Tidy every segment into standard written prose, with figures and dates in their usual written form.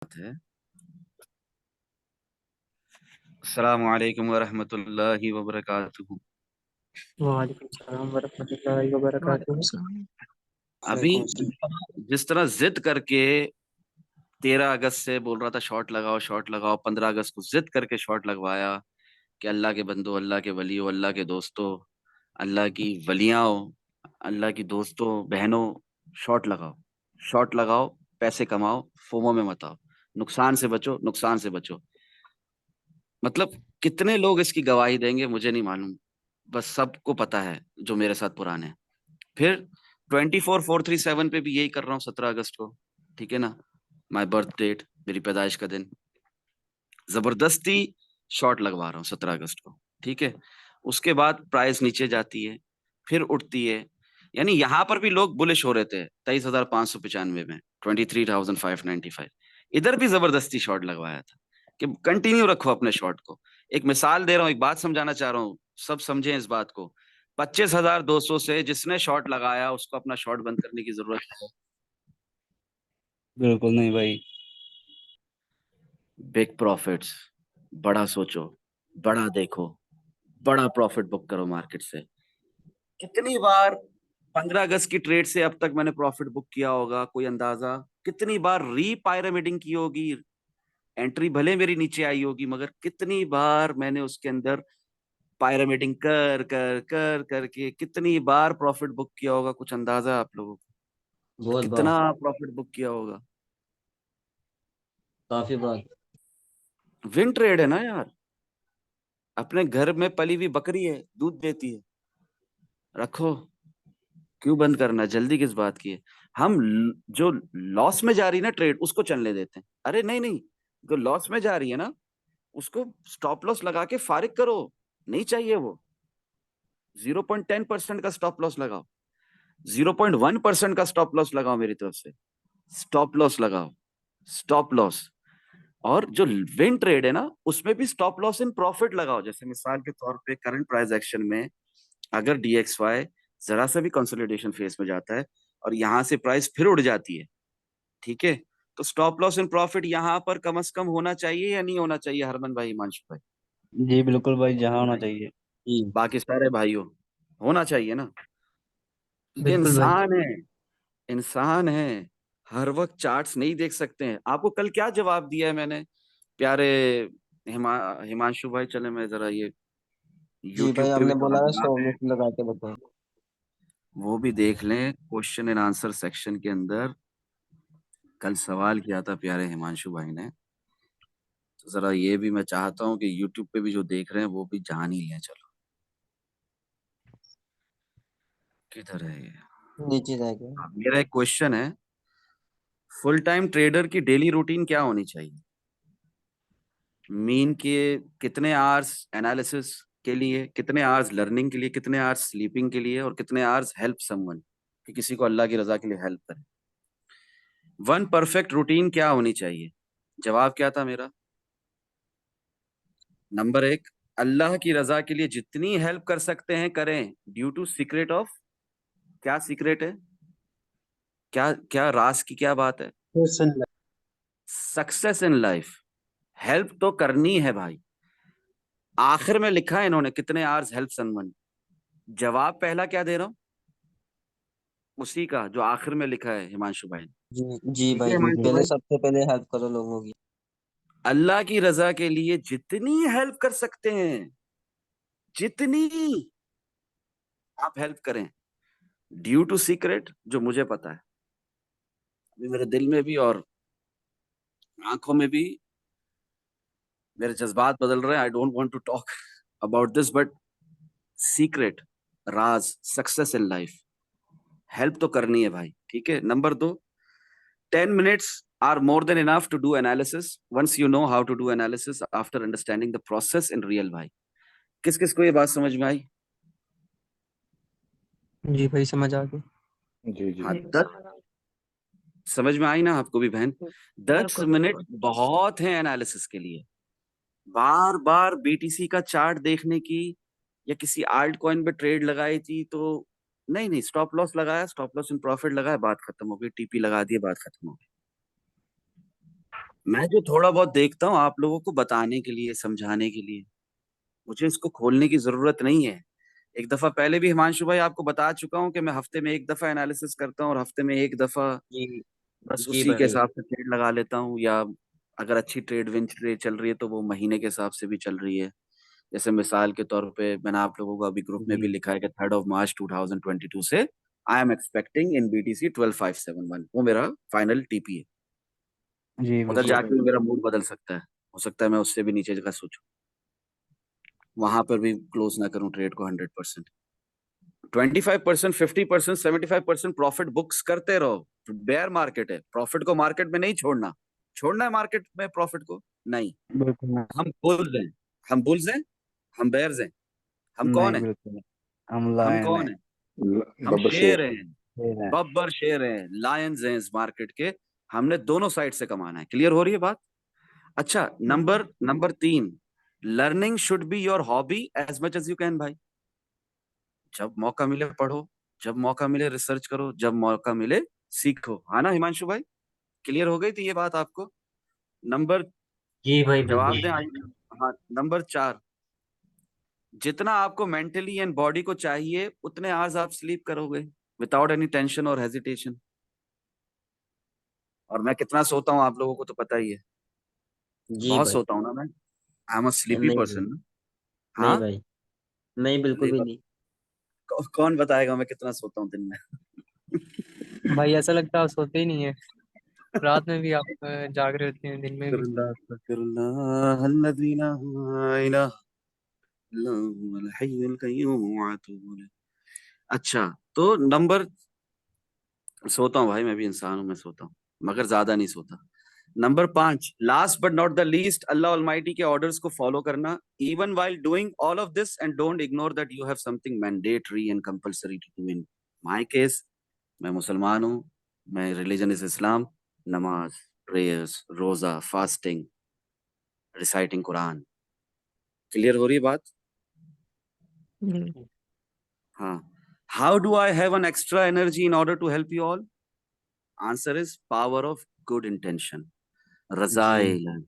है। अस्सलामु अलैकुम वरहमतुल्लाहि वबरकातुहू। वालेकुम सलाम वरहमतुल्लाहि वालेकुम वबरकातुहू। सलाम। अभी वालेकुम सलाम। जिस तरह जिद करके 13 अगस्त से बोल रहा था शॉट लगाओ शॉट लगाओ, 15 अगस्त को जिद करके शॉट लगवाया कि अल्लाह के बंदो, अल्लाह के वलियो, अल्लाह के दोस्तों, अल्लाह की वलियाओ, अल्लाह की दोस्तों बहनों, शॉट लगाओ शॉट लगाओ, पैसे कमाओ, फोमो में मत आओ, नुकसान से बचो, नुकसान से बचो। मतलब कितने लोग इसकी गवाही देंगे मुझे नहीं मालूम, बस सबको पता है जो मेरे साथ पुराने हैं। फिर 24/4/37 पे भी यही कर रहा हूँ, 17 अगस्त को, ठीक है ना, माय बर्थ डेट, मेरी पैदाइश का दिन, जबरदस्ती शॉट लगवा रहा हूँ 17 अगस्त को, ठीक है। उसके बाद प्राइस नीचे जाती है, फिर उठती है। यानी यहाँ पर भी लोग बुलिश हो रहे थे 23,595 में, 23,595। इधर भी जबरदस्ती शॉट लगवाया था कि कंटिन्यू रखो अपने शॉट को। एक मिसाल दे रहा हूँ, एक बात समझाना चाह रहा हूँ, सब समझें इस बात को। 25,200 से जिसने शॉट लगाया उसको अपना शॉट बंद करने की जरूरत है? बिल्कुल नहीं भाई। बिग प्रॉफिट्स, बड़ा सोचो, बड़ा देखो, बड़ा प्रॉफिट बुक करो मार्केट से। कितनी बार 15 अगस्त की ट्रेड से अब तक मैंने प्रॉफिट बुक किया होगा, कोई अंदाजा? कितनी बार रीपायरामिडिंग की होगी, एंट्री भले मेरी नीचे आई होगी, मगर कितनी बार मैंने उसके अंदर पायरामिडिंग कर कर कर करके कितनी बार प्रॉफिट बुक किया होगा? कुछ अंदाजा आप लोगों को बहुत बार। कितना प्रॉफिट बुक किया होगा? काफी बार। विन ट्रेड है ना यार, अपने घर में पली हुई बकरी है, दूध देती है, रखो। क्यों बंद करना, जल्दी किस बात की है? हम जो लॉस में जा रही है ना ट्रेड, उसको चलने देते हैं। अरे नहीं नहीं, जो लॉस में जा रही है ना, उसको स्टॉप लॉस लगा के फारिग करो। नहीं चाहिए वो। 0.10% का स्टॉप लॉस लगाओ, 0.1% का स्टॉप लॉस लगाओ, मेरी तरफ से स्टॉप लॉस लगाओ, स्टॉप लॉस। और जो विन ट्रेड है ना, उसमें भी स्टॉप लॉस इन प्रॉफिट लगाओ। जैसे मिसाल के तौर पे करंट प्राइस एक्शन में अगर DXY जरा सा भी कंसोलिडेशन फेस में जाता है और यहां से प्राइस फिर उड़ जाती है, ठीक है, तो स्टॉप लॉस इन प्रॉफिट यहां पर कम से कम होना चाहिए या नहीं होना चाहिए, हरमन भाई, हिमांशु भाई? जी बिल्कुल भाई, जहाँ होना भाई, चाहिए। बाकी सारे भाइयों, होना चाहिए ना? क्योंकि बिल्कुल भाई। इंसान है, इंसान है, हर वक्त चार्ट्स नहीं देख सकते हैं। आपको कल क्या जवाब दिया है मैंने, प्यारे हिमांशु भाई? चले मैं जरा ये जी भाई, यूट्यूब पे भी आपने थोड़ा बोला है बना 100 दें, मिनट लगा के बताओ। वो भी देख लें। क्वेश्चन एंड आंसर सेक्शन के अंदर कल सवाल किया था प्यारे हिमांशु भाई ने, तो जरा ये भी मैं चाहता हूँ कि यूट्यूब पे भी जो देख रहे हैं वो भी जान ही लें। चलो, किधर है ये? नीचे जाके। हाँ, मेरा एक क्वेश्चन है, फुल टाइम ट्रेडर की डेली रूटीन क्या होनी चाहिए? मीन के कितने आवर्स एनालिसिस के लिए, कितने आवर्स लर्निंग के लिए, कितने आवर्स स्लीपिंग के लिए, और कितने आवर्स हेल्प समवन, कि किसी को अल्लाह की रजा के लिए हेल्प करे? वन परफेक्ट रूटीन क्या होनी चाहिए? जवाब क्या था मेरा? नंबर 1, अल्लाह की रजा के लिए जितनी हेल्प कर सकते हैं करें, ड्यू टू सीक्रेट ऑफ, क्या सीक्रेट है, क्या क्या राज की क्या बात है? Question. Success in life. Help तो करनी है भाई। आखिर में लिखा है इन्होंने कितने आवर्स हेल्प समवन। जवाब पहला क्या दे रहा हूं, उसी का जो आखिर में लिखा है हिमांशु भाई ने। जी जी ठीक है भाई, हिमांशु पहले भाई, सबसे पहले हेल्प करो लोगों की। अल्लाह की रजा के लिए जितनी हेल्प कर सकते हैं, जितनी आप हेल्प करें, ड्यू टू सीक्रेट, जो मुझे पता है, अभी मेरे दिल में भी और आंखों में भी मेरे जज्बात बदल रहे हैं। I don't want to talk about this, but secret, राज, सक्सेस इन लाइफ, हेल्प तो करनी है भाई, ठीक है। Number 2, 10 minutes are more than enough to do analysis once you know how to do analysis after understanding the process in real, भाई। किस किस को ये बात समझ में आई? जी भाई, समझ आ गई। जी जी। हाँ, 10 समझ में आई ना आपको भी बहन? 10 मिनट बहुत है एनालिसिस के लिए। बार बार BTC का चार्ट देखने की, या किसी आल्ट कॉइन पे ट्रेड लगाई थी तो नहीं नहीं, स्टॉप लॉस लगाया, स्टॉप लॉस इन प्रॉफिट लगाया, बात खत्म हो गई, TP लगा दिए, बात खत्म हो गई। मैं जो थोड़ा बहुत देखता हूँ आप लोगों को बताने के लिए, समझाने के लिए, मुझे इसको खोलने की जरूरत नहीं है। एक दफा पहले भी हिमांशु भाई आपको बता चुका हूँ कि मैं हफ्ते में एक दफा एनालिसिस करता हूँ और हफ्ते में एक दफा जी बस जी उसी के भाई। हिसाब से ट्रेड लगा लेता हूँ, या अगर अच्छी ट्रेड विंच ट्रेड चल रही है तो वो महीने के हिसाब से भी चल रही है। जैसे मिसाल के तौर पे मैंने आप लोगों को अभी ग्रुप में भी जी लिखा है कि 3 मार्च 2022 से I am expecting in BTC 12571, वो मेरा फाइनल टीपी है। जी उधर जी बिल्कुल। जाके भाई। भी मेरा मूड बदल सकता है, हो सकता है मैं उससे भी नीचे का सोचूं, वहां पर भी क्लोज ना करूं ट्रेड को 100%। 25%, 50%, 75% प्रॉफिट बुक्स करते रहो। बेयर मार्केट है, प्रॉफिट को मार्केट में नहीं छोड़ना। छोड़ना है मार्केट में प्रॉफिट को? नहीं। बिल्कुल नहीं। हम बुल्स हैं, हम बुल्स हैं, हम बेयर्स हैं, हम कौन नहीं, है? बिल्कुल नहीं। हम हम लायन है। कौन है? हम बब्बर शेर शेर। हैं, शेर है। बब्बर शेर हैं, लायंस हैं इस मार्केट के। हमने दोनों साइड से कमाना है। क्लियर हो रही है बात? अच्छा, number number 3, learning should be your hobby as much as you can भाई। जब मौका मिले पढ़ो, जब मौका मिले रिसर्च करो, जब मौका मिले सीखो, है ना हिमांशु भाई? क्लियर हो गई थी ये बात आपको? नंबर, जी भाई जवाब दें बिल्कुल। आई। हाँ, नंबर 4, जितना आपको मेंटली एंड बॉडी को चाहिए उतने आवर्स आप स्लीप करोगे विदाउट एनी टेंशन और हेजिटेशन। और मैं कितना सोता हूँ आप लोगों को तो पता ही है। जी बहुत भाई। सोता हूँ ना मैं। आई एम अ स्लीपी नहीं भाई। पर्सन ना। नहीं हाँ, भाई। नहीं, बिल्कुल नहीं भी नहीं। कौन बताएगा मैं कितना सोता हूँ दिन में? भाई ऐसा लगता है आप सोते ही नहीं है। रात में भी आप जाग रहे होते हैं, दिन में भी। अस्तगफिरुल्लाह, अस्तगफिरुल्लाह, अल्लज़ी ला इलाहा इल्ला हुवल हय्युल क़य्यूम व अतूबु इलैह। अच्छा, तो नंबर, सोता हूँ भाई, मैं भी इंसान हूँ, मैं सोता हूँ मगर ज्यादा नहीं सोता। Number 5, last but not the least, Allah almighty के ऑर्डर्स को फॉलो करना even while doing all of this and don't ignore that you have something mandatory and compulsory to do in my case. मैं मुसलमान हूँ, मैं रिलीजन इज इस्लाम, नमाज, prayers, रोजा, fasting, reciting Quran. Clear हो रही है बात? हम्म। हाँ। How do I have an extra energy in order to help you all? Answer is power of good intention, रजा जी इलाही,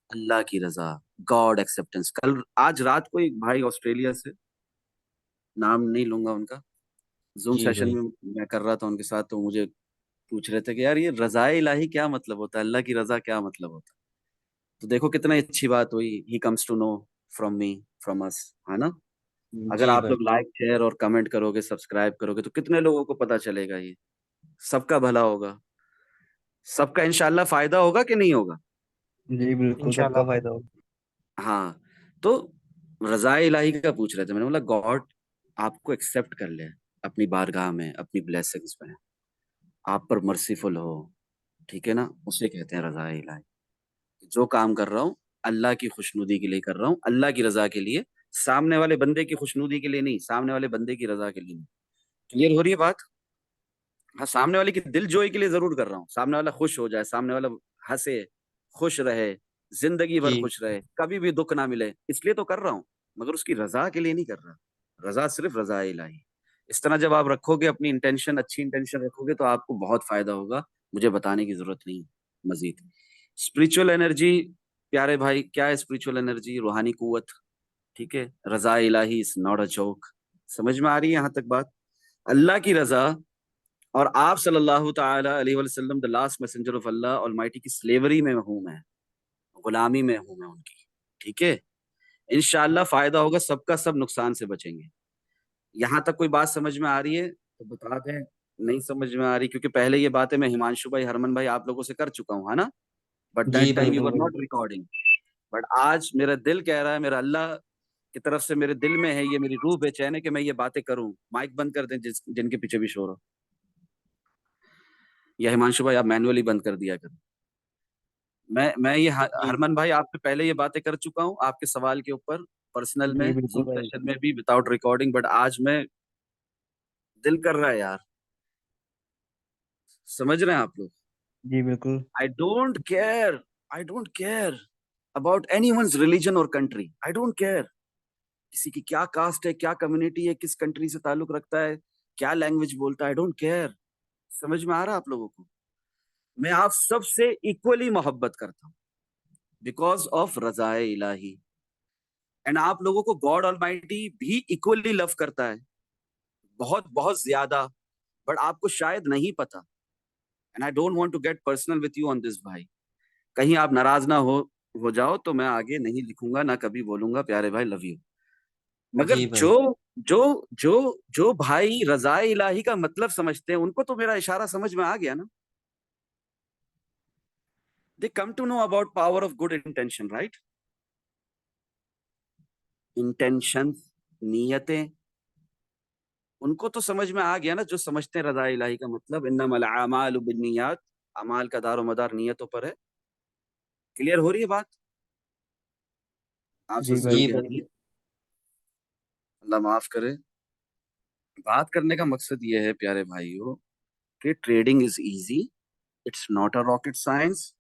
अल्लाह की रजा, गॉड एक्सेप्टेंस। कल आज रात को एक भाई ऑस्ट्रेलिया से, नाम नहीं लूंगा उनका, जूम जी सेशन भाई। में मैं कर रहा था उनके साथ, तो मुझे पूछ रहे थे कि यार ये रजा इलाही क्या मतलब होता है, अल्लाह की रजा क्या मतलब होता है? तो देखो कितनी अच्छी बात हुई, he comes to know from me, from us, है ना? अगर जी आप भाई। लोग लाइक शेयर और कमेंट करोगे, सब्सक्राइब करोगे, तो कितने लोगों को पता चलेगा, ये सबका भला होगा, सबका इंशाल्लाह फायदा होगा कि नहीं होगा? जी बिल्कुल, इंशाल्लाह सबका भाई। फायदा होगा। हाँ। तो रज़ा इलाही का पूछ रहे थे, मैंने बोला गॉड आपको एक्सेप्ट कर ले अपनी बारगाह में, अपनी ब्लेसिंग्स में, आप पर मर्सीफुल हो, ठीक है ना? उसे कहते हैं रज़ा इलाही। जो काम कर रहा हूँ अल्लाह की खुशनुदी के लिए कर रहा हूँ, अल्लाह की रजा के लिए, सामने वाले बंदे की खुशनुदी के लिए नहीं, सामने वाले बंदे की रजा के लिए नहीं। क्लियर हो रही है बात? हाँ, सामने वाले की दिल जोई के लिए जरूर कर रहा हूँ, सामने वाला खुश हो जाए, सामने वाला हंसे, खुश रहे, जिंदगी भर जी खुश रहे, कभी भी दुख ना मिले, इसलिए तो कर रहा हूँ, मगर उसकी रजा के लिए नहीं कर रहा। रजा सिर्फ रजा इलाही। इस तरह जब आप रखोगे अपनी इंटेंशन, अच्छी इंटेंशन रखोगे, तो आपको बहुत फायदा होगा। मुझे बताने की जरूरत नहीं मजीद। स्पिरिचुअल एनर्जी, प्यारे भाई, क्या है स्पिरिचुअल एनर्जी? रूहानी कुव्वत, ठीक है? रजा इलाही इज नॉट अ जोक। समझ में आ रही है यहाँ तक बात? अल्लाह की रजा और आप सल्लल्लाहु ताला अलैहि वसल्लम the last messenger of Allah almighty की स्लेवरी में हूं मैं, गुलामी में हूं मैं उनकी, ठीक है? इंशाअल्लाह फायदा होगा सबका, सब नुकसान से बचेंगे। यहाँ तक कोई बात समझ में आ रही है तो बता दें, नहीं समझ में आ रही? क्योंकि पहले ये बातें मैं हिमांशु भाई, हरमन भाई, आप लोगों से कर चुका हूँ, है ना? बट जी दैट भाई टाइम यू वर बिल्कुल। Not recording. बट आज मेरा दिल कह रहा है, मेरा अल्लाह की तरफ से मेरे दिल में है, ये मेरी रूह बेचैन है कि मैं ये बातें करूं। माइक बंद कर दें जिनके पीछे भी शोर हो, या हिमांशु भाई आप मैन्युअली बंद कर दिया करें। मैं ये जी हरमन भाई आपसे पहले ये बातें कर चुका हूँ आपके सवाल के ऊपर, पर्सनल जी में, बिल्कुल जूम भाई। सेशन में भी, विदाउट रिकॉर्डिंग। बट आज मैं, दिल कर रहा है यार, समझ रहे हैं आप लोग? जी बिल्कुल। I don't care, I don't care about any one's religion और कंट्री। आई डोंट केयर किसी की क्या कास्ट है, क्या कम्युनिटी है, किस कंट्री से ताल्लुक रखता है, क्या लैंग्वेज बोलता है, आई डोंट केयर। समझ में आ रहा है आप लोगों को? मैं आप सबसे इक्वली मोहब्बत करता हूँ बिकॉज ऑफ रजाए इलाही। एंड आप लोगों को गॉड ऑलमाइटी भी इक्वली लव करता है, बहुत बहुत ज्यादा। बट आपको शायद नहीं पता। And I don't want to get personal with you on this भाई। कहीं आप नाराज ना हो जाओ तो मैं आगे नहीं लिखूंगा, ना कभी बोलूंगा प्यारे भाई लव यू। मगर जी भाई। जो भाई रजाए इलाही का मतलब समझते हैं, उनको तो मेरा इशारा समझ में आ गया ना। They come to know about power of good intention, right? Intention, नीयतें, उनको तो समझ में आ गया ना, जो समझते हैं रजा इलाही का मतलब। इन्नमल अमालु बिन्नियात, अमाल का दारो मदार नीयतों पर है। क्लियर हो रही है बात? आप जी सोच भाई। जी समझ भाई। रही है? अल्लाह माफ करे। बात करने का मकसद ये है प्यारे भाइयों कि trading is easy, it's not a rocket science.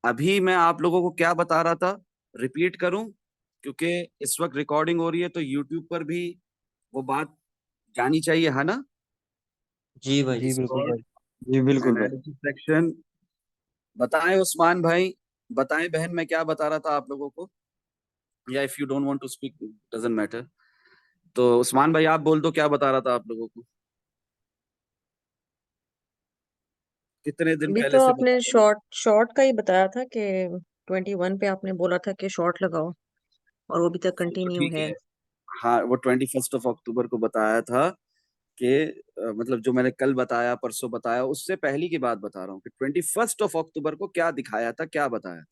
अभी मैं आप लोगों को क्या बता रहा था, रिपीट करूं? क्योंकि इस वक्त रिकॉर्डिंग हो रही है तो यूट्यूब पर भी वो बात जानी चाहिए, है ना? जी भाई। जी इट्स बिल्कुल कॉल्ड भाई। जी बिल्कुल भाई। Analysis section. बताएं उस्मान भाई, बताएं बहन, मैं क्या बता रहा था आप लोगों को? या if you don't want to speak, doesn't matter. तो उस्मान भाई आप बोल दो, क्या बता रहा था आप लोगों को? कितने दिन अभी पहले तो से बता आपने रहा हूँ। शॉर्ट शॉर्ट का ही बताया था कि 21 पे आपने बोला था कि शॉर्ट लगाओ, और वो अभी तक वो तो कंटिन्यू ठीक है। है। हाँ, वो 21 को बताया था कि मतलब जो मैंने कल बताया, परसों बताया, उससे पहले की बात बता रहा हूँ कि 21 को क्या दिखाया था, क्या बताया था,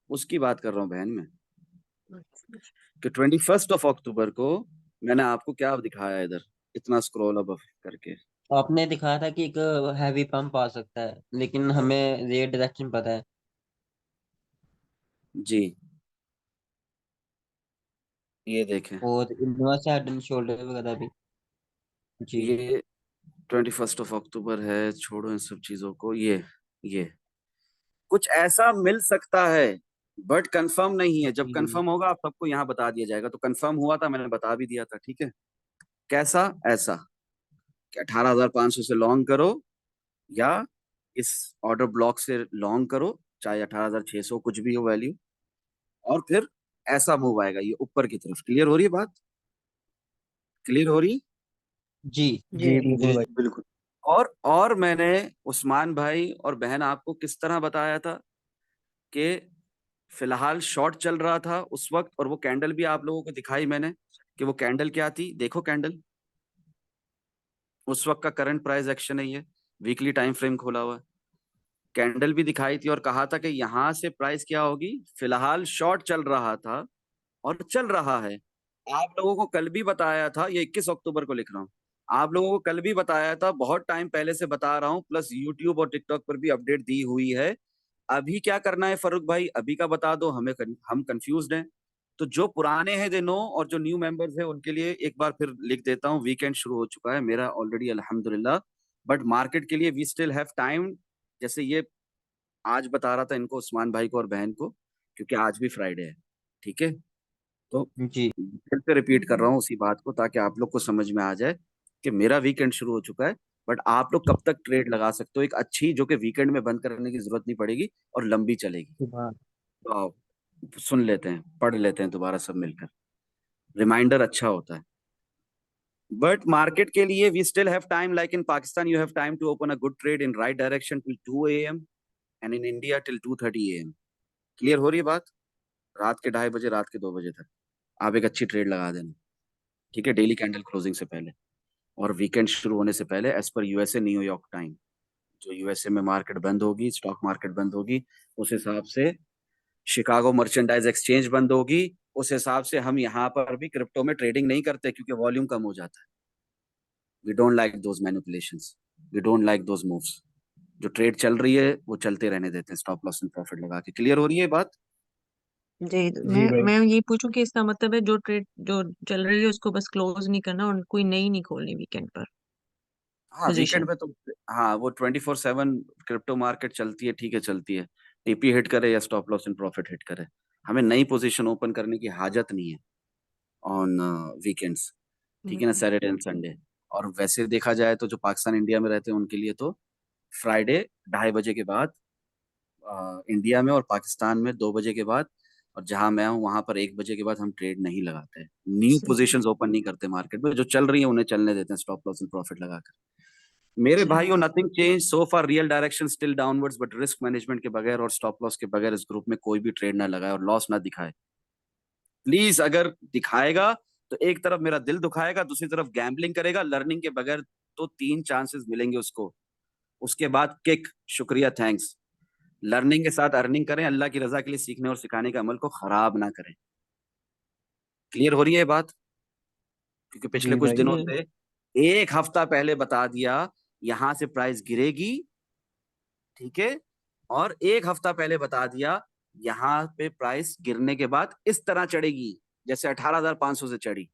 उसकी बात कर रहा हूँ बहन मैं। कि 21 को मैंने आपको क्या दिखाया इधर, इतना स्क्रॉल अब करके। आपने दिखाया था कि एक हैवी पंप आ सकता है, लेकिन हमें ये डायरेक्शन पता है। जी, ये देखें। और इनवर्स हेड एंड शोल्डर वगैरह भी। जी। ये 21 है, छोड़ो इन सब चीजों को। ये कुछ ऐसा मिल सकता है, बट कंफर्म नहीं है। जब जी। कंफर्म होगा आप सबको यहाँ बता दिया जाएगा। तो कंफर्म हुआ था, मैंने बता भी दिया था, ठीक है? कैसा? ऐसा कि 18,500 से लॉन्ग करो, या इस ऑर्डर ब्लॉक से लॉन्ग करो, चाहे 18,600 कुछ भी हो वैल्यू, और फिर ऐसा मूव आएगा ये ऊपर की तरफ। क्लियर हो रही है बात? क्लियर हो रही है? जी। जी। जी बिल्कुल जी। भाई। बिल्कुल। और मैंने उस्मान भाई और बहन आपको किस तरह बताया था कि फिलहाल शॉर्ट चल रहा था उस वक्त, और वो कैंडल भी आप लोगों को दिखाई मैंने कि वो कैंडल क्या थी। देखो कैंडल, उस वक्त का करंट प्राइस एक्शन है ये, वीकली टाइम फ्रेम खोला हुआ है। कैंडल भी दिखाई थी और कहा था कि यहां से प्राइस क्या होगी। फिलहाल शॉर्ट चल रहा था और चल रहा है। आप लोगों को कल भी बताया था, ये 21 को लिख रहा हूँ। आप लोगों को कल भी बताया था, बहुत टाइम पहले से बता रहा हूँ, प्लस यूट्यूब और टिकटॉक पर भी अपडेट दी हुई है। अभी क्या करना है फारूक भाई, अभी का बता दो हमें, हम कंफ्यूज्ड हैं। तो जो पुराने हैं दे नो, और जो न्यू मेंबर्स हैं उनके लिए एक बार फिर लिख देता हूँ। वीकेंड शुरू हो चुका है मेरा ऑलरेडी अल्हम्दुलिल्लाह, बट मार्केट के लिए वी स्टिल हैव टाइम। जैसे ये आज बता रहा था इनको, उस्मान भाई को और बहन को, क्योंकि आज भी फ्राइडे है, ठीक है? तो जी। फिर से रिपीट कर रहा हूँ उसी बात को, ताकि आप लोग को समझ में आ जाए कि मेरा वीकेंड शुरू हो चुका है। बट आप लोग कब तक ट्रेड लगा सकते हो एक अच्छी, जो कि वीकेंड में बंद करने की जरूरत नहीं पड़ेगी और लंबी चलेगी? तो आओ सुन लेते हैं, पढ़ लेते हैं दोबारा सब मिलकर। रिमाइंडर अच्छा होता है। बट मार्केट के लिए we still have time, like in Pakistan you have time to open a good trade in right direction till 2 AM, and in India till 2:30 AM। Clear हो रही है बात? रात के 2:30 बजे, रात के 2 बजे तक आप एक अच्छी ट्रेड लगा देना, ठीक है? डेली कैंडल क्लोजिंग से पहले और वीकेंड शुरू होने से पहले, एज पर यूएसए न्यूयॉर्क टाइम। जो यूएसए में मार्केट बंद होगी, स्टॉक मार्केट बंद होगी, उस हिसाब से शिकागो मर्चेंडाइज एक्सचेंज बंद होगी। उस हिसाब से हम यहाँ पर भी क्रिप्टो में ट्रेडिंग नहीं करते, क्योंकि वॉल्यूम कम हो जाता है। We don't like those manipulations, we don't like those moves. जो ट्रेड चल रही है वो चलते रहने देते हैं, स्टॉप लॉस एंड प्रॉफिट लगा के। क्लियर हो रही है बात? जी। जी भाई। मैं ये पूछूं कि इसका मतलब है जो ट्रेड जो चल रही है उसको बस क्लोज नहीं करना और कोई नई नहीं खोलनी वीकेंड पर हाँ, वीकेंड पोजीशन। में तो, हाँ वो 24/7 क्रिप्टो मार्केट चलती है, ठीक है, चलती है। टीपी हिट करे या stop loss and profit hit करे, हमें नई पोजीशन ओपन करने की हाजत नहीं है ऑन वीकेंड्स, ठीक है ना? Saturday and Sunday. और वैसे देखा जाए तो जो पाकिस्तान इंडिया में रहते हैं उनके लिए तो फ्राइडे 2:30 बजे के बाद इंडिया में, और पाकिस्तान में 2 बजे के बाद, और जहां मैं हूं वहां पर 1 बजे के बाद हम ट्रेड नहीं लगाते। न्यू सही पोजीशंस ओपन नहीं करते मार्केट में, जो चल रही है उन्हें चलने देते हैं स्टॉप लॉस एंड प्रॉफिट लगाकर। मेरे सही भाइयों, nothing change so far, real direction still downwards, but risk management के बगैर और स्टॉप लॉस के बगैर इस ग्रुप में कोई भी ट्रेड ना लगाए और लॉस ना दिखाए प्लीज। अगर दिखाएगा तो एक तरफ मेरा दिल दुखाएगा, दूसरी तरफ गैम्बलिंग करेगा लर्निंग के बगैर, तो 3 चांसेस मिलेंगे उसको। उसके बाद किक, शुक्रिया, थैंक्स। लर्निंग के साथ अर्निंग करें, अल्लाह की रजा के लिए सीखने और सिखाने के अमल को खराब ना करें। क्लियर हो रही है ये बात? क्योंकि पिछले जी कुछ भाई। दिनों है। से 1 हफ्ता पहले बता दिया यहां से प्राइस गिरेगी, ठीक है, और 1 हफ्ता पहले बता दिया यहाँ पे प्राइस गिरने के बाद इस तरह चढ़ेगी जैसे 18,500 से चढ़ी।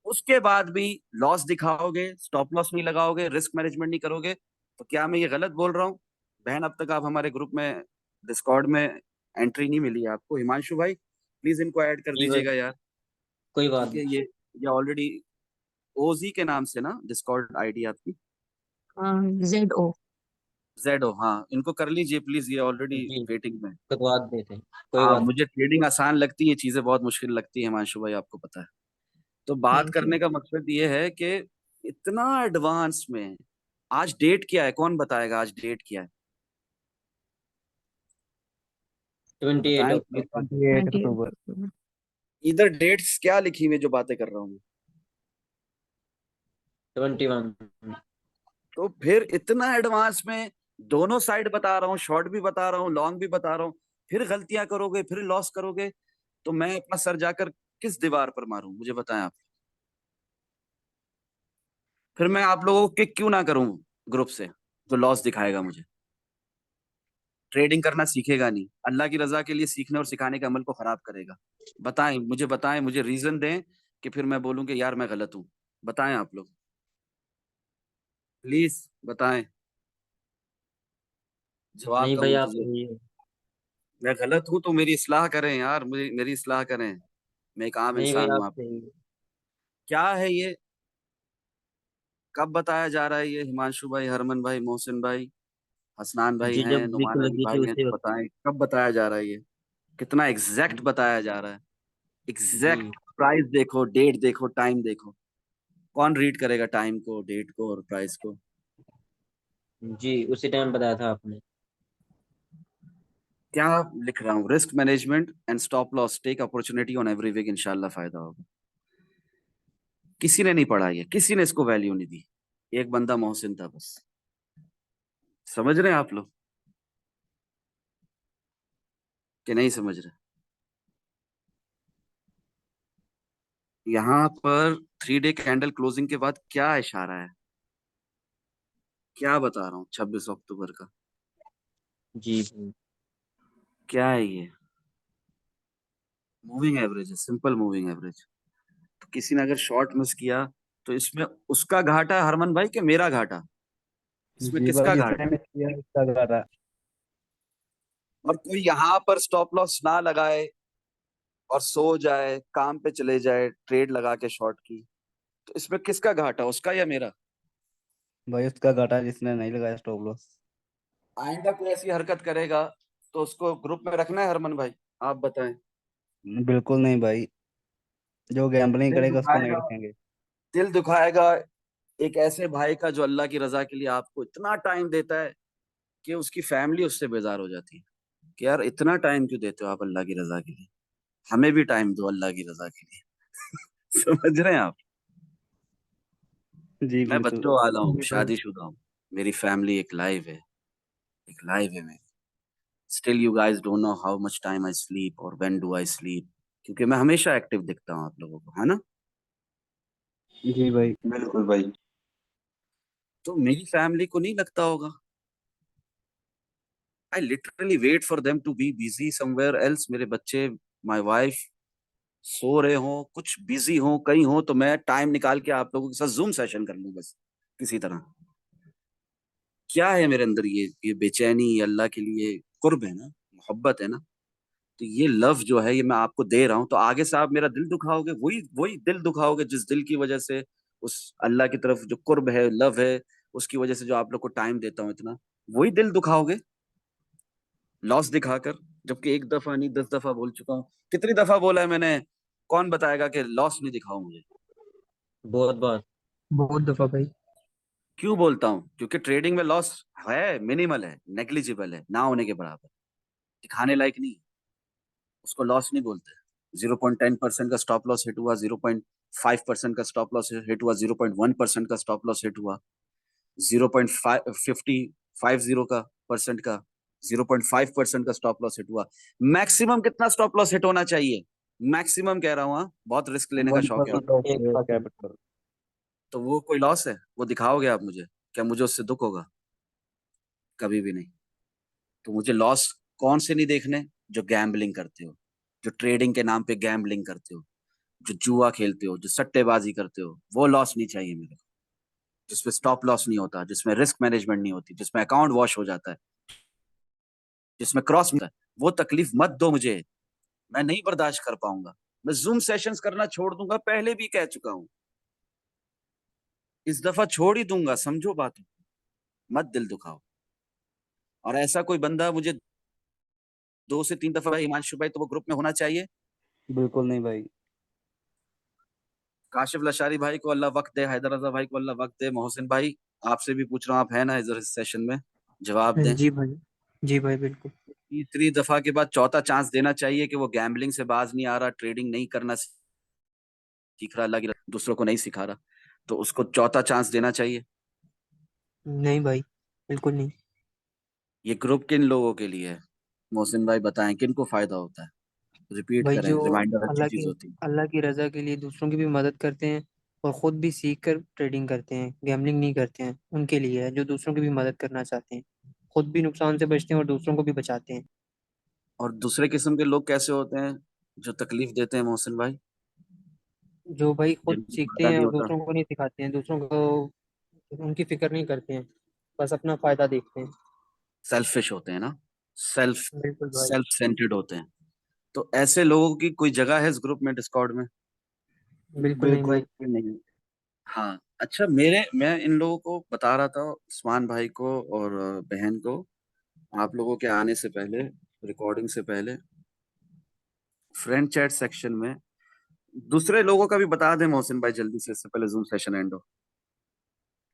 उसके बाद भी लॉस दिखाओगे, स्टॉप लॉस नहीं लगाओगे, रिस्क मैनेजमेंट नहीं करोगे, तो क्या मैं ये गलत बोल रहा हूँ? बहन, अब तक आप हमारे ग्रुप में, डिस्कॉर्ड में एंट्री नहीं मिली है आपको। हिमांशु भाई, प्लीज इनको ऐड कर जी भाई, दीजिएगा यार। कोई बात ठीक है, नहीं। ये ऑलरेडी ओजी के नाम से ना डिस्कॉर्ड आईडी आपकी? ZO। जेडो, हाँ, इनको कर लीजिए प्लीज, ये ऑलरेडी जी, वेटिंग में। करवा देते हैं, कोई हाँ, बात मुझे ट्रेडिंग आसान लगती है, चीजें बहुत मुश्किल लगती है हिमांशु भाई, आपको पता है। तो बात थैंक यू। करने का मकसद ये है कि इतना एडवांस में, आज डेट क्या है, कौन बताएगा आज डेट क्या है? 28 बताएं प्लीज। अक्टूबर 28 अक्टूबर। 28 इधर डेट्स क्या लिखी हुई है जो बातें कर रहा हूँ? 21। तो फिर इतना एडवांस में दोनों साइड बता रहा हूँ, शॉर्ट भी बता रहा हूँ, लॉन्ग भी बता रहा हूँ, फिर गलतियां करोगे, फिर लॉस करोगे, तो मैं अपना सर जाकर किस दीवार पर मारूं, मुझे बताएं आप। फिर मैं आप लोगों को किक क्यों ना करूं ग्रुप से, जो लॉस दिखाएगा मुझे। ट्रेडिंग करना सीखेगा नहीं, अल्लाह की रजा के लिए सीखने और सिखाने के अमल को खराब करेगा। बताएं, मुझे रीजन दें कि फिर मैं बोलूं कि यार मैं गलत हूं। बताएं आप लोग, प्लीज बताएं, जवाब नहीं दो भाई, आप मुझे। सही है। मैं गलत हूं तो मेरी इस्लाह करें यार, मुझे मेरी इस्लाह करें। मैं एक आम नहीं भाई, इंसान हूं आप आप। सही है। क्या है ये, कब बताया जा रहा है ये? हिमांशु भाई, हरमन भाई, मोहसिन भाई, हसनान भाई जी, हैं, जब बिक नुमान अली लगी थी भाई हैं, उसी तो वक्त। बताएं कब बताया जा रहा है ये? कितना एग्जैक्ट बताया जा रहा है? जी एग्जैक्ट प्राइस देखो, डेट देखो, टाइम देखो। कौन रीड करेगा टाइम को, डेट को और प्राइस को? जी, उसी टाइम बताया था आपने। क्या लिख रहा हूँ? Risk management and stop loss, take opportunity on every week, इंशाल्लाह फायदा होगा। किसी ने नहीं पढ़ा ये, किसी ने इसको वैल्यू नहीं दी, एक बंदा मोहसिन था बस। समझ रहे हैं आप लोग कि नहीं समझ रहे? यहाँ पर 3 डे कैंडल क्लोजिंग के बाद क्या इशारा है, क्या बता रहा हूँ 26 अक्टूबर का? जी भाई। क्या है ये? मूविंग एवरेज है, सिंपल मूविंग एवरेज। तो किसी ने अगर शॉर्ट मिस किया तो इसमें उसका घाटा है हरमन भाई के मेरा घाटा? इसमें जी भाई, किसका जिसने घाटा? मिस किया उसका घाटा। और कोई यहाँ पर स्टॉप लॉस ना लगाए और सो जाए, काम पे चले जाए ट्रेड लगा के शॉर्ट की, तो इसमें किसका घाटा, उसका या मेरा? भाई उसका घाटा जिसने नहीं लगाया स्टॉप लॉस। आइंदा कोई ऐसी हरकत करेगा तो उसको ग्रुप में रखना है हरमन भाई, आप बताएं। बिल्कुल नहीं भाई, जो गैम्बलिंग दिल करेगा उसको नहीं दुखाएगा, रखेंगे। दिल दुखाएगा एक ऐसे भाई का जो अल्लाह की रजा के लिए आपको इतना टाइम देता है कि उसकी फैमिली उससे बेजार हो जाती है कि यार इतना टाइम क्यों देते हो आप अल्लाह की रजा के लिए, हमें भी टाइम दो अल्लाह की रजा के लिए। समझ रहे हैं आप? जी मैं बिल्कुल। बच्चों वाला हूँ, शादीशुदा हूँ, मेरी फैमिली एक लाइव है, एक लाइव है मेरी। Still you guys don't know how much time I sleep और व्हेन डू आई स्लीप, क्योंकि मैं हमेशा एक्टिव दिखता हूँ आप लोगों को, है ना? जी भाई। बिल्कुल भाई। तो मेरी फैमिली को नहीं लगता होगा, I literally wait for them to be busy somewhere else, मेरे बच्चे, माय वाइफ सो रहे हो, कुछ बिजी हो, कहीं हो, तो मैं टाइम निकाल के आप लोगों के साथ जूम सेशन कर लूं बस, किसी तरह। क्या है मेरे अंदर ये बेचैनी, ये अल्लाह के लिए कुर्ब है ना, मोहब्बत है ना। तो ये लव जो है ये मैं आपको दे रहा हूँ, तो आगे से आप मेरा दिल दुखाओगे, वही वही दिल दुखाओगे जिस दिल की वजह से उस अल्लाह की तरफ जो कुर्ब है, लव है, उसकी वजह से जो आप लोग को टाइम देता हूँ इतना, वही दिल दुखाओगे लॉस दिखाकर? जबकि एक दफा नहीं 10 दफा बोल चुका हूँ। कितनी दफा बोला है मैंने? कौन बताएगा कि लॉस नहीं दिखाओ मुझे? बहुत बार। बहुत दफा भाई। क्यों बोलता हूँ? क्योंकि ट्रेडिंग में लॉस है, मिनिमल है, नेग्लिजिबल है, ना होने के बराबर, दिखाने लायक नहीं है। उसको लॉस नहीं बोलते। 0.10% का स्टॉप लॉस हिट हुआ, 0.5% का स्टॉप लॉस हिट हुआ, 0.1% का स्टॉप लॉस हिट हुआ, 0.50 का परसेंट का 0.5% का स्टॉप लॉस हिट हुआ। मैक्सिमम कितना स्टॉप लॉस हिट होना चाहिए? मैक्सिमम कह रहा हूँ, हाँ, बहुत रिस्क लेने का शौक है आपको। 1% ऑफ एक शेयर का कैपिटल। तो वो कोई लॉस है? वो दिखाओगे आप मुझे? क्या मुझे उससे दुख होगा? कभी भी नहीं। तो मुझे लॉस कौन से नहीं देखने? जो गैम्बलिंग करते हो, जो ट्रेडिंग के नाम पे गैम्बलिंग करते हो, जो जुआ खेलते हो, जो सट्टेबाजी करते हो, वो लॉस नहीं चाहिए मेरे को। जिसमें स्टॉप लॉस नहीं होता, जिसमें रिस्क मैनेजमेंट नहीं होती, जिसमें अकाउंट वॉश हो जाता है, जिसमें क्रॉस होता है, वो तकलीफ मत दो मुझे। मैं नहीं बर्दाश्त कर पाऊंगा। मैं जूम सेशंस करना छोड़ दूंगा, पहले भी कह चुका हूं। इस दफा छोड़ ही दूंगा, समझो बात। मत दिल दुखाओ। और ऐसा कोई बंदा मुझे 2 से 3 दफा, भाई हिमांशु भाई तो वो ग्रुप में होना चाहिए। बिल्कुल नहीं भाई। काशिफ लशारी भाई को अल्लाह वक्त दे, हैदर रजा भाई को अल्लाह वक्त दे, मोहसिन भाई आपसे भी पूछ रहा हूँ, आप है ना इस सेशन में? जवाब दें। जी भाई। जी भाई बिल्कुल। तीसरी दफा के बाद चौथा चांस देना चाहिए कि वो गैम्बलिंग से बाज नहीं आ रहा, ट्रेडिंग नहीं करना सीख रहा, अल्लाह की दूसरों को नहीं सिखा रहा, तो उसको चौथा चांस देना चाहिए। नहीं भाई, बिल्कुल नहीं। ये ग्रुप किन लोगों के लिए है? मोहसिन भाई बताएं, किन को फायदा होता है? रिपीट भाई करें, जो रिमाइंडर अच्छी अल्लाह चीज की होती है। अल्लाह की रजा के लिए दूसरों की भी मदद करते हैं और खुद भी सीख कर ट्रेडिंग करते हैं, गैम्बलिंग नहीं करते हैं, उनके लिए है जो दूसरों की भी मदद करना चाहते हैं, खुद भी नुकसान से बचते हैं और दूसरों को भी बचाते हैं। और दूसरे किस्म के लोग कैसे होते हैं? जो तकलीफ देते हैं मोहसिन भाई, जो भाई खुद जिनको सीखते फायदा हैं नहीं और होता। दूसरों को नहीं सिखाते हैं, दूसरों को उनकी फिक्र नहीं करते हैं, बस अपना फायदा देखते हैं। सेल्फिश होते हैं ना, सेल्फ बिल्कुल भाई। सेल्फ सेंटर्ड होते हैं। तो ऐसे लोगों की कोई जगह है इस ग्रुप में, डिस्कॉर्ड में? बिल्कुल नहीं बिल्कुल भाई। भी नहीं। हाँ, अच्छा, मैं इन लोगों को बता रहा था, उस्मान भाई को और बहन को, आप लोगों के आने से पहले, रिकॉर्डिंग से पहले, फ्रेंड चैट सेक्शन में दूसरे लोगों का भी बता दें मोहसिन भाई जल्दी से, इससे पहले जूम सेशन एंड हो।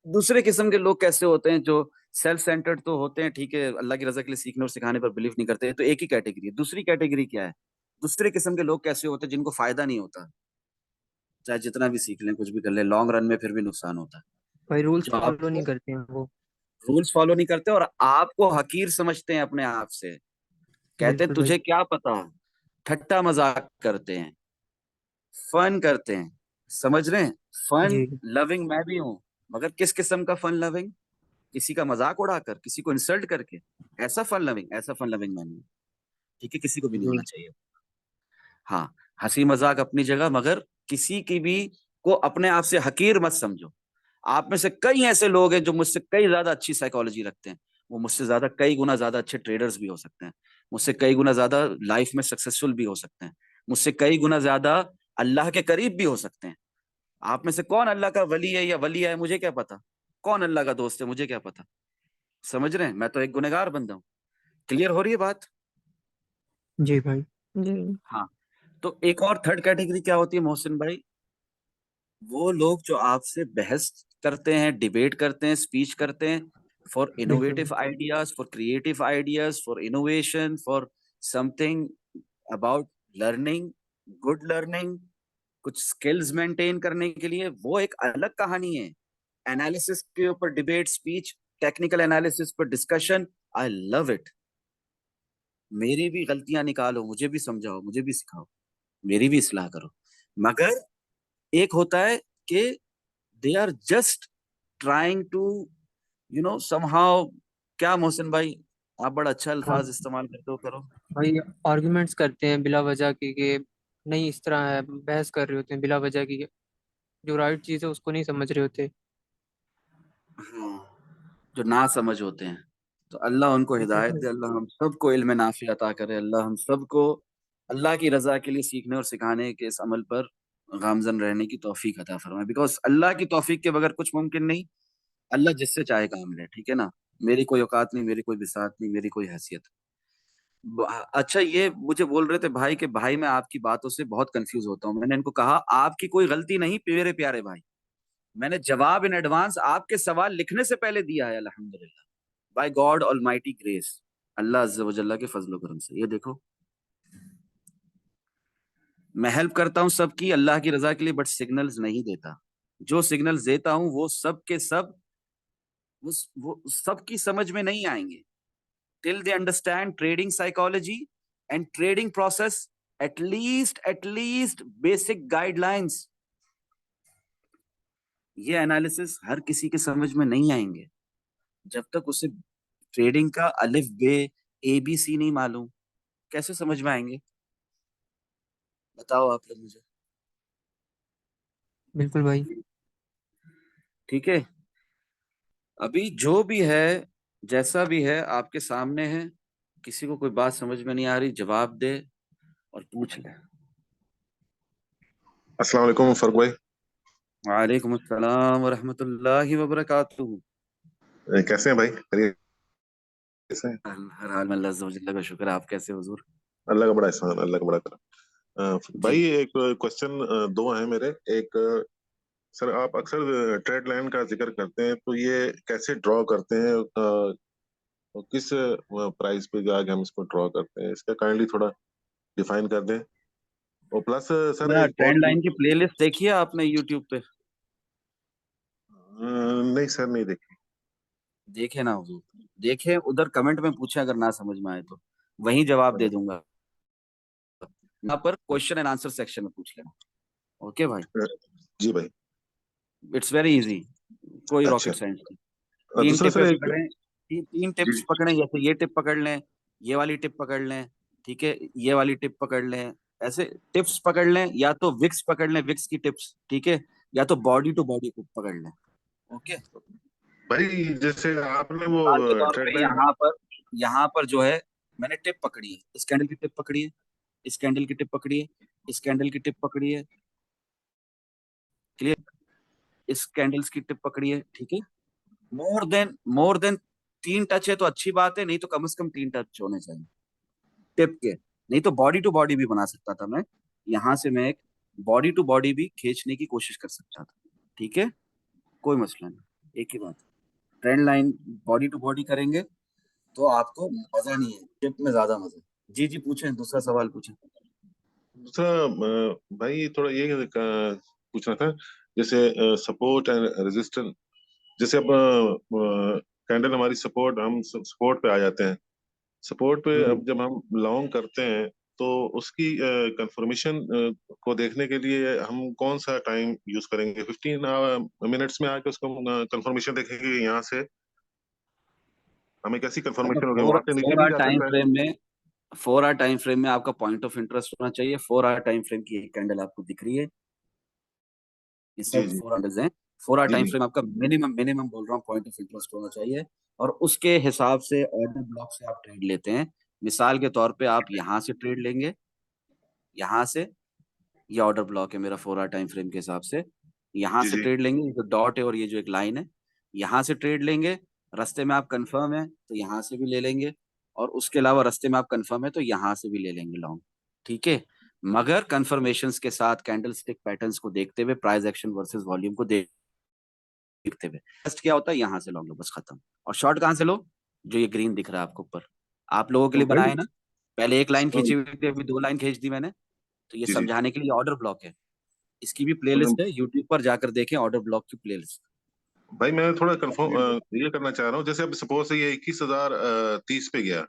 दूसरे किस्म के लोग कैसे होते हैं? जो सेल्फ सेंटर्ड तो होते हैं, ठीक है, अल्लाह की रजा के लिए सीखने और सिखाने पर बिलीव नहीं करते, तो एक ही कैटेगरी है। दूसरी कैटेगरी क्या है? दूसरे किस्म के लोग कैसे होते हैं? जिनको फायदा नहीं होता, चाहे जितना भी सीख लें, कुछ भी कर लें, लॉन्ग रन में फिर भी नुकसान होता है। भाई रूल्स जो फॉलो नहीं आपको करते हैं वो। रूल्स फॉलो नहीं करते और आपको हकीर समझते हैं अपने आप से, कहते हैं बिल्कुल भाई। तुझे क्या पता, ठट्टा मजाक करते हैं, फन करते हैं, समझ रहे हैं? फन जी। लविंग मैं भी हूं, मगर किस किस्म का फन लविंग? किसी का मजाक उड़ाकर, किसी को इंसल्ट करके, ऐसा फन लविंग, ऐसा फन लविंग मैं नहीं हूं। ठीक है, किसी को भी नहीं जी। होना चाहिए। हाँ, हंसी मजाक अपनी जगह, मगर किसी की भी को अपने आप से हकीर मत समझो। आप में से कई ऐसे लोग हैं जो मुझसे कई ज्यादा अच्छी साइकोलॉजी रखते हैं, वो मुझसे ज्यादा कई गुना ज्यादा अच्छे ट्रेडर्स भी हो सकते हैं, मुझसे कई गुना ज्यादा लाइफ में सक्सेसफुल भी हो सकते हैं, मुझसे कई गुना ज्यादा अल्लाह के करीब भी हो सकते हैं। आप में से कौन अल्लाह का वली है या वली है मुझे क्या पता, कौन अल्लाह का दोस्त है मुझे क्या पता। समझ रहे हैं? मैं तो एक गुनहगार बंदा हूँ। क्लियर हो रही है बात? जी भाई। जी। हाँ। तो एक और थर्ड कैटेगरी क्या होती है मोहसिन भाई? वो लोग जो आपसे बहस करते हैं, डिबेट करते हैं, स्पीच करते हैं, फॉर बिल्कुल। Innovative ideas, for creative ideas, for innovation, for something about learning, good learning, कुछ स्किल्स मेंटेन करने के लिए, वो एक अलग कहानी है। एनालिसिस के ऊपर डिबेट, स्पीच, टेक्निकल एनालिसिस पर डिस्कशन, आई लव इट। मेरी भी गलतियां निकालो, मुझे भी समझाओ, मुझे भी सिखाओ, मेरी भी इस्लाह करो। मगर एक होता है कि they are just trying to somehow, क्या मोहसिन भाई, आप बड़ा अच्छा हाँ अल्फाज इस्तेमाल करते हो, करो। भाई, आर्ग्यूमेंट्स करते हैं बिला वजह की कि नहीं इस तरह है, बहस कर रहे होते हैं बिला वजह की, जो राइट चीज़ है उसको नहीं समझ रहे होते। हाँ, जो ना समझ होते हैं। तो अल्लाह उनको बिल्कुल हिदायत भाई। दे, अल्लाह हम सबको इल्म नाफी अता करे, अल्लाह हम सबको अल्लाह की रजा के लिए सीखने और सिखाने के इस अमल पर गामजन रहने की तौफीक अता फरमाए, बिकॉज अल्लाह की तौफीक के बगैर कुछ मुमकिन नहीं। अल्लाह जिससे चाहे काम ले, ठीक है ना। मेरी कोई औकात नहीं, मेरी कोई बिसात नहीं, मेरी कोई हैसियत। अच्छा, ये मुझे बोल रहे थे भाई कि भाई मैं आपकी बातों से बहुत कंफ्यूज होता हूँ। मैंने इनको कहा आपकी कोई गलती नहीं मेरे प्यारे भाई, मैंने जवाब इन एडवांस आपके सवाल लिखने से पहले दिया है अल्हम्दुलिल्लाह, बाय गॉड ऑलमाइटी ग्रेस, अल्लाह अज़्ज़ व जल्ला के फजल करम से। ये देखो, मैं हेल्प करता हूँ सबकी अल्लाह की रजा के लिए, बट सिग्नल्स नहीं देता। जो सिग्नल्स देता हूँ वो सब के सब वो सबकी समझ में नहीं आएंगे till they understand trading psychology and trading process, at least basic guidelines। ये एनालिसिस हर किसी के समझ में नहीं आएंगे जब तक उसे ट्रेडिंग का अलिफ बे ABC नहीं मालूम। कैसे समझ में आएंगे बताओ आप लोग मुझे। बिल्कुल भाई। ठीक है, अभी जो भी है जैसा भी है आपके सामने है, किसी को कोई बात समझ में नहीं आ रही जवाब दे और पूछ ले। अस्सलाम वालेकुम फर्क भाई। वालेकुम अस्सलाम व रहमतुल्लाहि व बरकातुहू। कैसे हैं भाई? खैरियत कैसे हैं? हर हाल में अल्लाह अज़्ज़ व जल्ला का शुक्र है। आप कैसे हो हुजूर? अल्लाह का बड़ा एहसान, अल्लाह का बड़ा करम। जी भाई एक क्वेश्चन दो हैं मेरे। एक सर, आप अक्सर ट्रेड लाइन का जिक्र करते हैं, तो ये कैसे ड्रॉ करते हैं? और किस प्राइस पे जाके हम इसको ड्रॉ करते हैं, इसका काइंडली थोड़ा डिफाइन कर दें। और प्लस सर क्या एक बहुत ट्रेंड लाइन की प्लेलिस्ट देखी है आपने यूट्यूब पे? नहीं सर, नहीं देखी। देखे ना हुजूर, देखे, उधर कमेंट में पूछे अगर ना समझ में आए तो वहीं जवाब दे दूंगा। यहाँ पर क्वेश्चन एंड आंसर सेक्शन में पूछ लेना। ओके भाई, जी भाई। इट्स वेरी इजी, कोई अच्छा। रॉकेट साइंस नहीं। तीन दूसरा टिपें सर एक पकड़ें, तीन टिप्स जी पकड़ें, जैसे ये टिप पकड़ लें, ये वाली टिप पकड़ लें, ठीक है, ये वाली टिप पकड़ लें, ऐसे टिप्स पकड़ लें, या तो विक्स पकड़ लें, विक्स की टिप्स, ठीक है, या तो बॉडी टू बॉडी पकड़ लें। ओके, भाई, जैसे आपने वो मिसाल के तौर ट्रेड पे लाइन। यहाँ पर जो है, मैंने टिप पकड़ी है, इस कैंडल की टिप पकड़ी है, इस कैंडल की टिप पकड़ी है, इस कैंडल की टिप पकड़ी है, क्लियर, इस कैंडल्स की टिप पकड़ी है, ठीक है। मोर देन 3 टच है तो अच्छी बात है, नहीं तो कम से कम 3 टच होने चाहिए टिप के। नहीं तो बॉडी टू बॉडी भी बना सकता था मैं, यहां से मैं एक बॉडी टू बॉडी भी खींचने की कोशिश कर सकता था, ठीक है, कोई मसला नहीं। एक ही बात, trend line body to body करेंगे तो आपको मजा नहीं है, टिप में ज्यादा मजा है। जी जी पूछें, दूसरा सवाल पूछें। दूसरा भाई थोड़ा ये पूछना था, जैसे सपोर्ट एंड रेजिस्टेंस। जैसे अब कैंडल हमारी सपोर्ट, हम सपोर्ट पे आ जाते हैं। सपोर्ट पे हम्म, अब जब हम लॉन्ग करते हैं, तो उसकी कंफर्मेशन को देखने के लिए हम कौन सा टाइम यूज करेंगे? 15 मिनट्स में आके उसको कंफर्मेशन देखेंगे यहाँ से? हमें कैसी अच्छा, कंफर्मेशन होगी? फोर वहां से नीचे फोर भी आवर जा टाइम सकता है? फ्रेम में 4 आवर टाइम फ्रेम में आपका पॉइंट ऑफ इंटरेस्ट होना चाहिए। 4 आवर टाइम फ्रेम की एक कैंडल आपको दिख रही है, ये जी सब जी 4 आवर्स हैं। 4 आवर जी टाइम जी फ्रेम आपका मिनिमम मिनिमम बोल रहा हूँ पॉइंट ऑफ इंटरेस्ट होना चाहिए, और उसके हिसाब से ऑर्डर ब्लॉक से आप ट्रेड लेते हैं। मिसाल के तौर पे आप यहाँ से ट्रेड लेंगे, यहाँ से, ये ऑर्डर ब्लॉक है मेरा 4 आवर टाइम फ्रेम के हिसाब से, यहाँ जी से जी ट्रेड लेंगे, ये जो डॉट है और ये जो एक लाइन है, यहाँ से ट्रेड लेंगे। रास्ते में आप कंफर्म है तो यहाँ से भी ले लेंगे, और उसके अलावा रास्ते में आप कंफर्म है तो यहाँ से भी ले लेंगे लॉन्ग, ठीक है। मगर कंफर्मेशंस के साथ कैंडल स्टिक पैटर्न्स को देखते हुए, प्राइस एक्शन वर्सेस वॉल्यूम को देखते हुए, फर्स्ट क्या होता है, यहाँ से लॉन्ग लो, बस खत्म। और शॉर्ट कहाँ से लो? जो ये ग्रीन दिख रहा है आपको ऊपर, आप लोगों के तो लिए भाई बनाए ना, पहले एक लाइन हाँ, खींची हुई थी, अभी 2 लाइन खींच दी मैंने, तो ये जी जी। समझाने के लिए ऑर्डर ब्लॉक है। इसकी भी तो प्लेलिस्ट है, यूट्यूब पर जाकर देखें ऑर्डर ब्लॉक की प्लेलिस्ट। भाई मैं थोड़ा कंफर्म ये करना चाह रहा हूँ, जैसे अब सपोज ये 21,030 पे गया,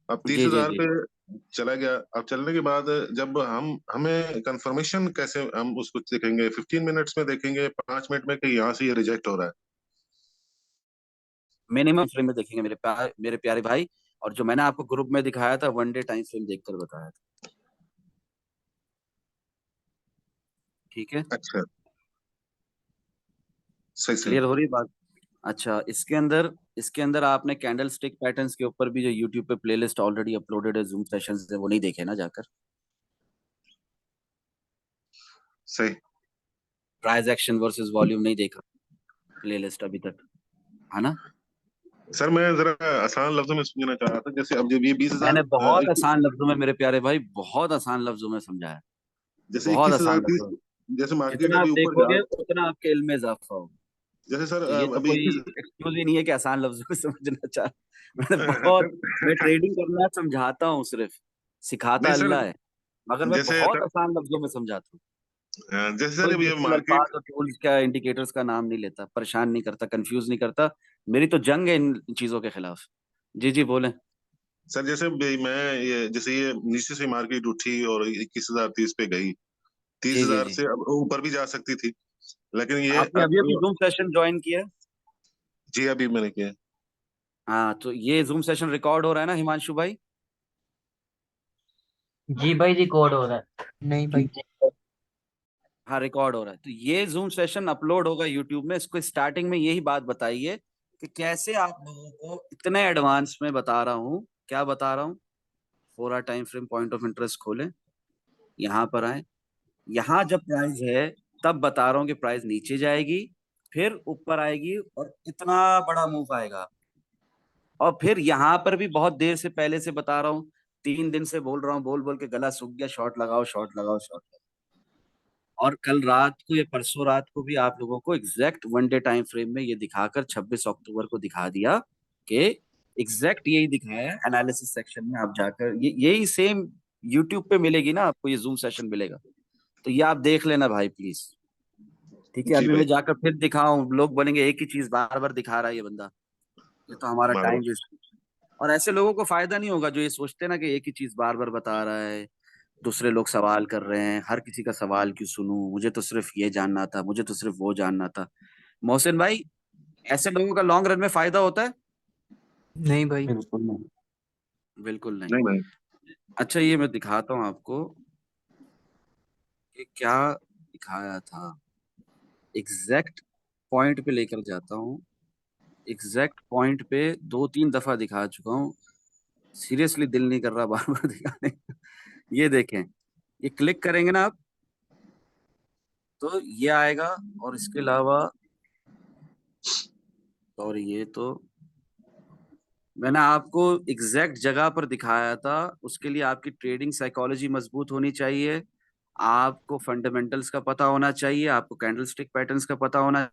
अब तीस जी जी हजार जी, पे चला गया। अब चलने के बाद जब हमें कंफर्मेशन कैसे हम उसको देखेंगे? 15 मिनट्स में देखेंगे, 5 मिनट में, कि यहाँ से ये रिजेक्ट हो रहा है? मिनिमम फ्रेम में देखेंगे मेरे प्यारे भाई। और जो मैंने आपको ग्रुप में दिखाया था, 1 डे टाइम फ्रेम देखकर बताया था, ठीक है, अच्छा, सही सही। क्लियर हो रही बात? अच्छा, इसके अंदर आपने कैंडल स्टिक पैटर्न्स के ऊपर भी जो यूट्यूब पे प्लेलिस्ट ऑलरेडी अपलोडेड है, जूम सेशंस है, वो नहीं देखे ना जाकर? सही। प्राइस एक्शन वर्सेस वॉल्यूम नहीं देखा प्लेलिस्ट अभी तक? है ना। सर मैं जरा आसान लफ्जों में समझना चाह रहा था, जैसे अब जब ये 20,000 मैंने बहुत आसान लफ्जों में, मेरे प्यारे भाई, बहुत आसान लफ्जों में समझाया, जैसे बहुत 21,000 आसान 30, लफ्जों में। जैसे मार्केट जितना आप अभी ऊपर जा, देखोगे उतना आपके इल्म में इजाफा होगा। जैसे सर तो ये तो अभी कोई 21 एक्सक्यूज ही नहीं है कि आसान लफ्जों में समझना चाह। मैंने बहुत, मैं ट्रेडिंग करना समझाता हूँ सिर्फ, सिखाता नहीं सर, अल्लाह है, मगर मैं जैसे बहुत आसान लफ्जों में समझाता हूँ। जैसे सर कोई अभी ये मुश्किल मार्केट, अल्फाज और टूल्स का, इंडिकेटर्स का नाम नहीं लेता, परेशान नहीं करता, कंफ्यूज नहीं करता। मेरी तो जंग है इन चीजों के खिलाफ। जी जी बोलें। सर जैसे मैं ये जैसे ये नीचे से मार्केट उठी और 21,000 30 पे गई, तीस जी जी हजार जी। से अब ऊपर भी जा सकती थी, लेकिन ये आपने अभी अभी जूम सेशन ज्वाइन किया? जी अभी मैंने किया। हाँ, तो ये जूम सेशन रिकॉर्ड हो रहा है ना हिमांशु भाई? जी भाई रिकॉर्ड हो रहा है। नहीं भाई। हाँ, रिकॉर्ड हो रहा है। तो ये जूम सेशन अपलोड होगा यूट्यूब में। इसको स्टार्टिंग में यही बात बताइए कि कैसे आप लोगों को इतने एडवांस में बता रहा हूँ। क्या बता रहा हूँ? 4 hour time frame point of interest खोलें, यहाँ पर आए, यहाँ जब प्राइस है तब बता रहा हूँ कि प्राइस नीचे जाएगी, फिर ऊपर आएगी और इतना बड़ा मूव आएगा। और फिर यहाँ पर भी बहुत देर से पहले से बता रहा हूँ, 3 दिन से बोल रहा हूँ, बोल बोल के गला सूख गया, शॉर्ट लगाओ शॉर्ट लगाओ शॉर्ट लगाओ। और कल रात को या परसों रात को भी आप लोगों को एग्जैक्ट 1 डे टाइम फ्रेम में ये दिखाकर 26 अक्टूबर को दिखा दिया कि एग्जैक्ट यही दिखाया। एनालिसिस सेक्शन में आप जाकर यही सेम यूट्यूब पे मिलेगी ना आपको, ये जूम सेशन मिलेगा। तो ये आप देख लेना भाई प्लीज, ठीक है। जी अभी भाई, मैं जाकर फिर दिखाऊं, लोग बोलेंगे एक ही चीज बार बार दिखा रहा है ये बंदा, ये तो हमारा बार टाइम बार वेस्ट। और ऐसे लोगों को फायदा नहीं होगा जो ये सोचते हैं ना कि एक ही चीज बार बार बता रहा है, दूसरे लोग सवाल कर रहे हैं, हर किसी का सवाल क्यों सुनूं, मुझे तो सिर्फ ये जानना था, मुझे तो सिर्फ वो जानना था। मोहसिन भाई, ऐसे लोगों का लॉन्ग रन में फायदा होता है? नहीं भाई। बिल्कुल नहीं, बिल्कुल नहीं। नहीं नहीं, अच्छा, ये मैं दिखाता हूँ आपको कि क्या दिखाया था। एग्जैक्ट पॉइंट पे लेकर जाता हूँ, एग्जैक्ट पॉइंट पे 2-3 दफा दिखा चुका हूँ। सीरियसली दिल नहीं कर रहा बार बार दिखाने का। ये देखें, ये क्लिक करेंगे ना आप तो ये आएगा। और इसके अलावा, और ये तो मैंने आपको एग्जैक्ट जगह पर दिखाया था। उसके लिए आपकी ट्रेडिंग साइकोलॉजी मजबूत होनी चाहिए, आपको फंडामेंटल्स का पता होना चाहिए, आपको कैंडलस्टिक पैटर्न्स का पता होना